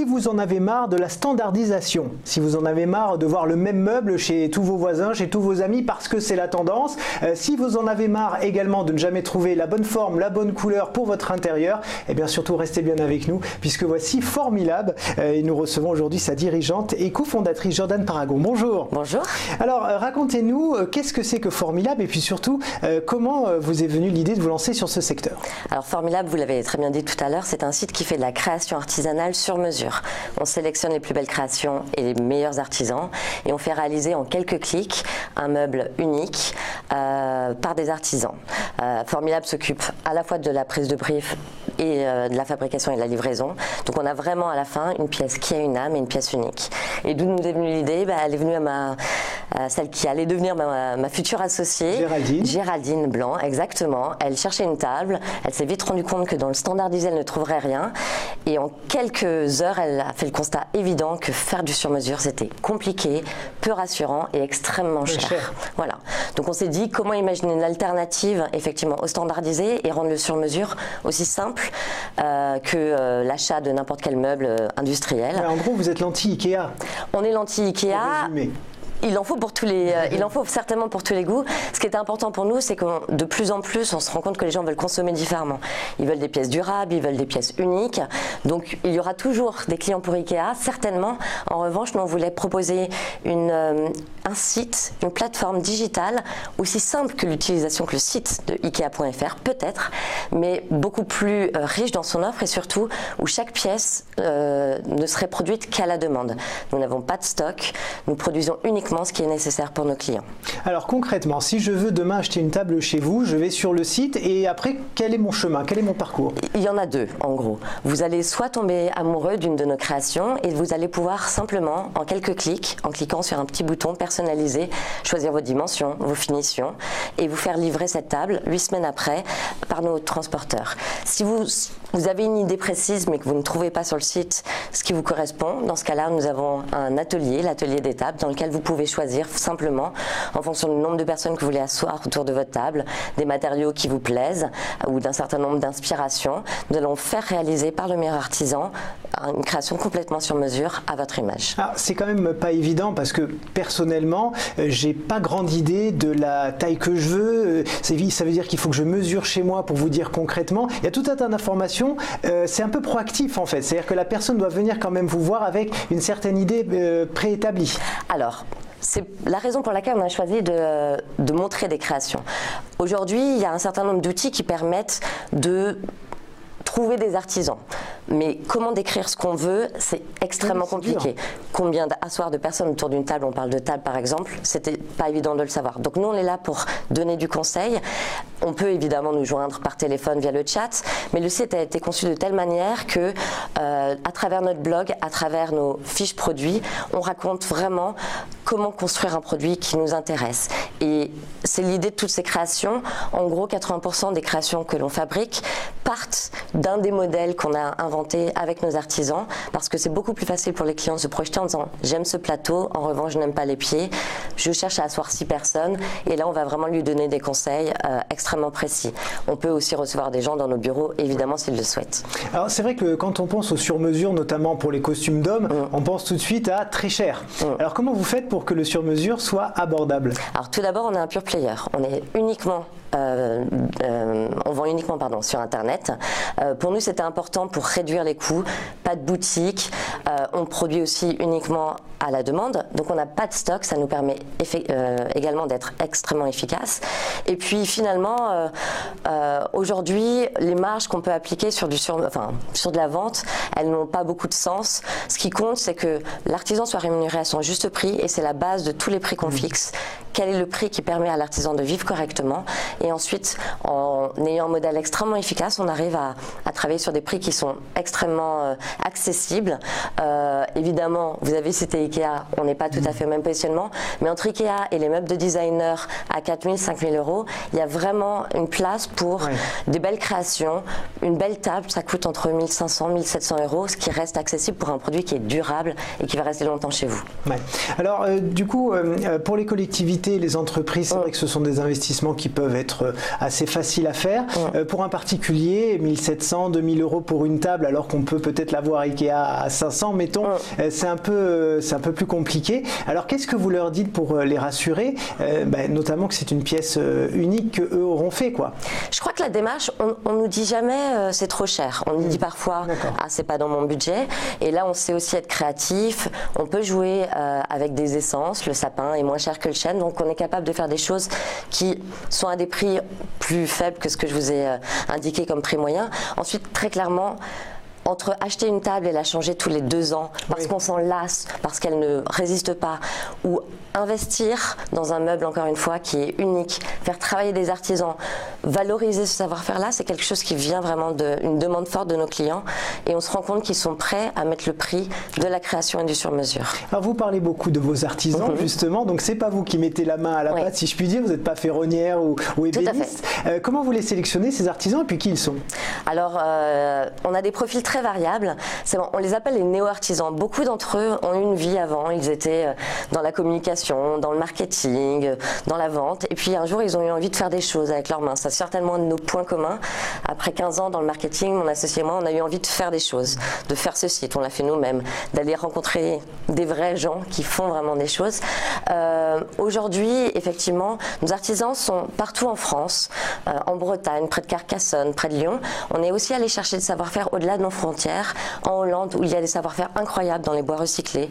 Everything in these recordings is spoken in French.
si vous en avez marre de la standardisation, si vous en avez marre de voir le même meuble chez tous vos voisins, chez tous vos amis parce que c'est la tendance, si vous en avez marre également de ne jamais trouver la bonne forme, la bonne couleur pour votre intérieur, eh bien surtout restez bien avec nous puisque voici Formilab et nous recevons aujourd'hui sa dirigeante et cofondatrice Jordan Paragon. Bonjour. Bonjour. Alors racontez-nous qu'est-ce que c'est que Formilab et puis surtout comment vous est venue l'idée de vous lancer sur ce secteur? Alors Formilab, vous l'avez très bien dit tout à l'heure, c'est un site qui fait de la création artisanale sur mesure. On sélectionne les plus belles créations et les meilleurs artisans et on fait réaliser en quelques clics un meuble unique par des artisans. Formilab s'occupe à la fois de la prise de brief et de la fabrication et de la livraison. Donc on a vraiment à la fin une pièce qui a une âme et une pièce unique. Et d'où nous est venue l'idée? Elle est venue à celle qui allait devenir ma future associée. Géraldine. Géraldine Blanc, exactement. Elle cherchait une table, elle s'est vite rendue compte que dans le standardisé, elle ne trouverait rien. Et en quelques heures, elle a fait le constat évident que faire du sur-mesure, c'était compliqué, peu rassurant et extrêmement cher. Voilà. Donc on s'est dit comment imaginer une alternative effectivement au standardisé et rendre le sur-mesure aussi simple que l'achat de n'importe quel meuble industriel. En gros, vous êtes l'anti-Ikea. On est l'anti-Ikea. Il en faut pour tous les, il en faut certainement pour tous les goûts. Ce qui est important pour nous, c'est que de plus en plus, on se rend compte que les gens veulent consommer différemment. Ils veulent des pièces durables, ils veulent des pièces uniques. Donc, il y aura toujours des clients pour Ikea, certainement. En revanche, nous, on voulait proposer un site, une plateforme digitale aussi simple que l'utilisation que le site de Ikea.fr, peut-être, mais beaucoup plus riche dans son offre et surtout où chaque pièce ne serait produite qu'à la demande. Nous n'avons pas de stock, nous produisons uniquement ce qui est nécessaire pour nos clients. Alors concrètement, si je veux demain acheter une table chez vous, je vais sur le site et après, quel est mon chemin? Quel est mon parcours? Il y en a deux, en gros. Vous allez soit tomber amoureux d'une de nos créations et vous allez pouvoir simplement, en quelques clics, en cliquant sur un petit bouton personnalisé, choisir vos dimensions, vos finitions et vous faire livrer cette table 8 semaines après par nos transporteurs. Si vous avez une idée précise mais que vous ne trouvez pas sur le site ce qui vous correspond, dans ce cas-là, nous avons un atelier, l'atelier des tables, dans lequel vous pouvez choisir simplement, en fonction du nombre de personnes que vous voulez asseoir autour de votre table, des matériaux qui vous plaisent ou d'un certain nombre d'inspirations. Nous allons faire réaliser par le meilleur artisan une création complètement sur mesure à votre image. C'est quand même pas évident parce que personnellement, j'ai pas grande idée de la taille que je veux. Ça veut dire qu'il faut que je mesure chez moi pour vous dire concrètement. Il y a tout un tas d'informations. C'est un peu proactif en fait. C'est-à-dire que la personne doit venir quand même vous voir avec une certaine idée préétablie. Alors, c'est la raison pour laquelle on a choisi de montrer des créations. Aujourd'hui, il y a un certain nombre d'outils qui permettent de trouver des artisans. Mais comment décrire ce qu'on veut, c'est extrêmement compliqué. Combien d'asseoir de personnes autour d'une table, on parle de table par exemple, c'était pas évident de le savoir. Donc nous on est là pour donner du conseil. On peut évidemment nous joindre par téléphone via le chat, mais le site a été conçu de telle manière que à travers notre blog, à travers nos fiches produits, on raconte vraiment comment construire un produit qui nous intéresse. Et c'est l'idée de toutes ces créations. En gros, 80% des créations que l'on fabrique partent d'un des modèles qu'on a inventé avec nos artisans, parce que c'est beaucoup plus facile pour les clients de se projeter en disant j'aime ce plateau, en revanche je n'aime pas les pieds, je cherche à asseoir 6 personnes, et là on va vraiment lui donner des conseils extrêmement précis. On peut aussi recevoir des gens dans nos bureaux, évidemment s'ils le souhaitent. Alors c'est vrai que quand on pense aux sur-mesure, notamment pour les costumes d'hommes, on pense tout de suite à très cher. Alors comment vous faites pour que le sur-mesure soit abordable? Alors tout d'abord on est un pure player, on est uniquement on vend uniquement sur Internet. Pour nous, c'était important pour réduire les coûts. Pas de boutique. On produit aussi uniquement à la demande. Donc, on n'a pas de stock. Ça nous permet également d'être extrêmement efficace. Et puis, finalement, aujourd'hui, les marges qu'on peut appliquer sur de la vente, elles n'ont pas beaucoup de sens. Ce qui compte, c'est que l'artisan soit rémunéré à son juste prix et c'est la base de tous les prix qu'on fixe. Quel est le prix qui permet à l'artisan de vivre correctement? Et ensuite, en ayant un modèle extrêmement efficace, on arrive à travailler sur des prix qui sont extrêmement accessibles. Évidemment, vous avez cité Ikea, on n'est pas tout à fait au même positionnement, mais entre Ikea et les meubles de designer à 4 000, 5 000 euros, il y a vraiment une place pour des belles créations, une belle table, ça coûte entre 1500 et 1700 €, ce qui reste accessible pour un produit qui est durable et qui va rester longtemps chez vous. Ouais. Alors, du coup, pour les collectivités, les entreprises, c'est vrai que ce sont des investissements qui peuvent être assez faciles à faire. Pour un particulier, 1700, 2000 € pour une table, alors qu'on peut peut-être l'avoir Ikea à 500, mettons, c'est un peu plus compliqué. Alors, qu'est-ce que vous leur dites pour les rassurer, notamment que c'est une pièce unique qu'eux auront fait, quoi? Je crois que la démarche, on nous dit jamais c'est trop cher. On nous dit parfois c'est pas dans mon budget. Et là, on sait aussi être créatif. On peut jouer avec des essences. Le sapin est moins cher que le chêne, donc on est capable de faire des choses qui sont à des prix plus faibles que ce que je vous ai indiqué comme prix moyen. Ensuite, très clairement, entre acheter une table et la changer tous les 2 ans parce qu'on s'en lasse, parce qu'elle ne résiste pas, ou investir dans un meuble, encore une fois, qui est unique, faire travailler des artisans, valoriser ce savoir-faire-là, c'est quelque chose qui vient vraiment d'une demande forte de nos clients, et on se rend compte qu'ils sont prêts à mettre le prix de la création et du sur-mesure. Alors vous parlez beaucoup de vos artisans, justement, donc c'est pas vous qui mettez la main à la pâte, si je puis dire, vous n'êtes pas ferronnière ou ébéniste. Comment vous les sélectionnez, ces artisans, et puis qui ils sont? Alors, on a des profils très variables. On les appelle les néo-artisans. Beaucoup d'entre eux ont eu une vie avant. Ils étaient dans la communication, dans le marketing, dans la vente. Et puis un jour, ils ont eu envie de faire des choses avec leurs mains. C'est certainement un de nos points communs. Après 15 ans dans le marketing, mon associé et moi, on a eu envie de faire des choses, de faire ce site. On l'a fait nous-mêmes, d'aller rencontrer des vrais gens qui font vraiment des choses. Aujourd'hui, effectivement, nos artisans sont partout en France, en Bretagne, près de Carcassonne, près de Lyon. On est aussi allé chercher le savoir-faire au-delà de nos frontières, en Hollande, où il y a des savoir-faire incroyables dans les bois recyclés,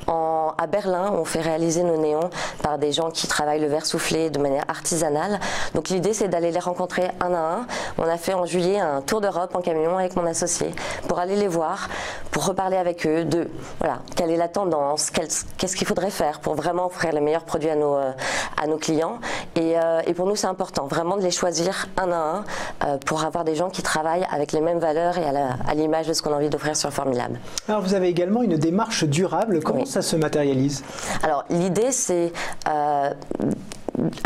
à Berlin, où on fait réaliser nos néons par des gens qui travaillent le verre soufflé de manière artisanale. Donc l'idée, c'est d'aller les rencontrer un à un. On a fait en juillet un tour d'Europe en camion avec mon associé pour aller les voir, pour reparler avec eux de quelle est la tendance, qu'est-ce qu'il faudrait faire pour vraiment offrir les meilleurs produits à nos clients. Et pour nous, c'est important vraiment de les choisir un à un pour avoir des gens qui travaillent avec les mêmes valeurs et à l'image de ce qu'on a envie d'offrir sur Formilab. Alors vous avez également une démarche durable. Comment ça se matérialise? Alors l'idée, c'est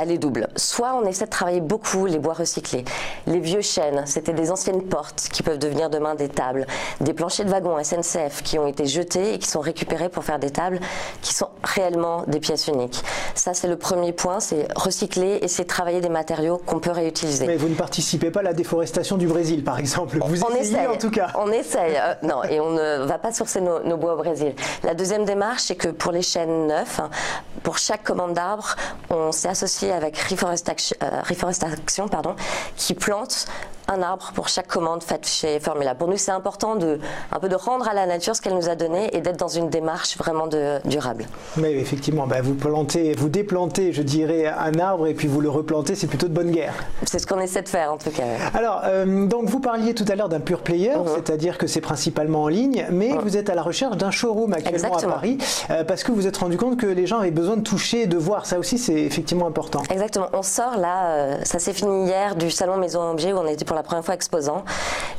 elle est double. Soit on essaie de travailler beaucoup les bois recyclés. Les vieux chênes, c'était des anciennes portes qui peuvent devenir demain des tables. Des planchers de wagons SNCF qui ont été jetés et qui sont récupérés pour faire des tables qui sont réellement des pièces uniques. Ça, c'est le premier point, c'est recycler, essayer de travailler des matériaux qu'on peut réutiliser. Mais vous ne participez pas à la déforestation du Brésil, par exemple. Vous essayez en tout cas. On essaye, non, et on ne va pas sourcer nos bois au Brésil. La deuxième démarche, c'est que pour les chênes neufs, pour chaque commande d'arbre, on s'est associé avec Reforestation, qui plante un arbre pour chaque commande faite chez Formilab. Pour nous, c'est important un peu de rendre à la nature ce qu'elle nous a donné et d'être dans une démarche vraiment durable. Mais effectivement, vous déplantez, je dirais, un arbre et puis vous le replantez, c'est plutôt de bonne guerre. C'est ce qu'on essaie de faire en tout cas. Alors, donc vous parliez tout à l'heure d'un pure player, c'est-à-dire que c'est principalement en ligne, mais vous êtes à la recherche d'un showroom actuellement à Paris, parce que vous vous êtes rendu compte que les gens avaient besoin de toucher, de voir. Ça aussi, c'est effectivement important. Exactement. On sort là, ça s'est fini hier, du salon Maison Objet où on était pour la première fois exposant,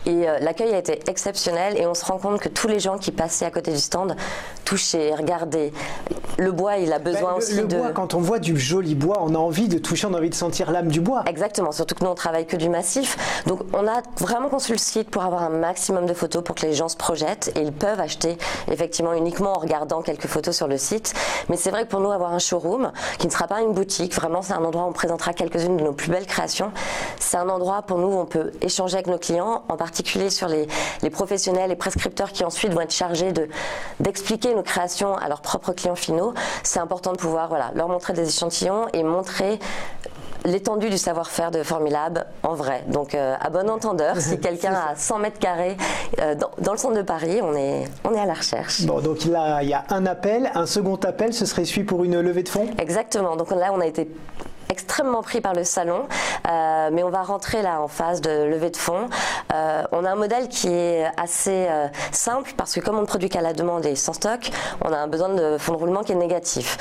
et l'accueil a été exceptionnel, et on se rend compte que tous les gens qui passaient à côté du stand touchaient, regardaient. Le bois, il a besoin aussi de... Le bois, quand on voit du joli bois, on a envie de toucher, on a envie de sentir l'âme du bois. Exactement, surtout que nous on travaille que du massif, donc on a vraiment conçu le site pour avoir un maximum de photos pour que les gens se projettent, et ils peuvent acheter effectivement uniquement en regardant quelques photos sur le site. Mais c'est vrai que pour nous, avoir un showroom qui ne sera pas une boutique, vraiment c'est un endroit où on présentera quelques-unes de nos plus belles créations. C'est un endroit pour nous où on peut échanger avec nos clients, en particulier sur les professionnels, les prescripteurs qui ensuite vont être chargés d'expliquer nos créations à leurs propres clients finaux. C'est important de pouvoir leur montrer des échantillons et montrer l'étendue du savoir-faire de Formilab en vrai. Donc à bon entendeur, si quelqu'un a 100 mètres carrés dans le centre de Paris, on est à la recherche. Bon, donc là, il y a un appel, un second appel, ce serait celui pour une levée de fonds? Exactement, donc là on a été extrêmement pris par le salon, mais on va rentrer là en phase de levée de fonds. On a un modèle qui est assez simple, parce que comme on ne produit qu'à la demande et sans stock, on a un besoin de fonds de roulement qui est négatif.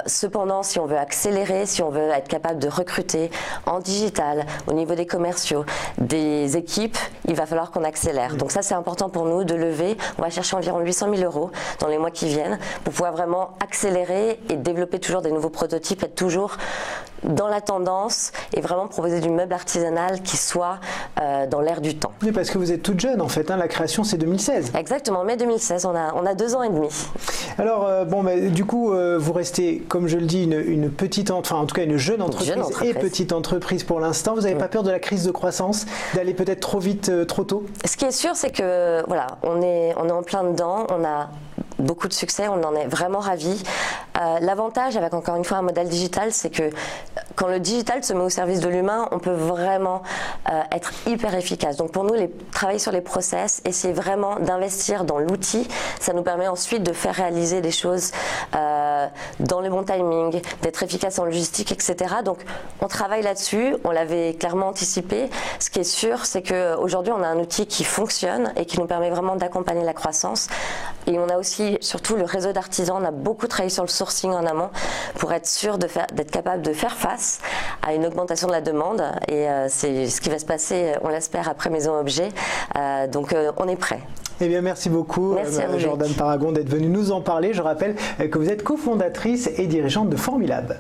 Cependant, si on veut accélérer, si on veut être capable de recruter en digital, au niveau des commerciaux, des équipes, il va falloir qu'on accélère. Donc ça, c'est important pour nous de lever. On va chercher environ 800 000 € dans les mois qui viennent pour pouvoir vraiment accélérer et développer toujours des nouveaux prototypes, être toujours dans la tendance et vraiment proposer du meuble artisanal qui soit dans l'air du temps. Oui, parce que vous êtes toute jeune en fait, hein, la création c'est 2016. Exactement, mai 2016, on a 2 ans et demi. Alors du coup vous restez, comme je le dis, une petite, enfin en tout cas une jeune entreprise et petite entreprise pour l'instant. Vous n'avez pas peur de la crise de croissance, d'aller peut-être trop vite, trop tôt? Ce qui est sûr, c'est que voilà, on est en plein dedans, on a beaucoup de succès, on en est vraiment ravis. L'avantage avec encore une fois un modèle digital, c'est que quand le digital se met au service de l'humain, on peut vraiment être hyper efficace. Donc pour nous, travailler sur les process, essayer vraiment d'investir dans l'outil, ça nous permet ensuite de faire réaliser des choses dans le bon timing, d'être efficace en logistique, etc. Donc on travaille là-dessus, on l'avait clairement anticipé. Ce qui est sûr, c'est qu'aujourd'hui, on a un outil qui fonctionne et qui nous permet vraiment d'accompagner la croissance. Et on a aussi, surtout, le réseau d'artisans. On a beaucoup travaillé sur le sourcing en amont pour être sûr d'être capable de faire face à une augmentation de la demande. Et c'est ce qui va se passer, on l'espère, après Maison Objet. Donc on est prêt. Eh bien, merci beaucoup, Jordan Paragon, d'être venue nous en parler. Je rappelle que vous êtes cofondatrice et dirigeante de Formilab.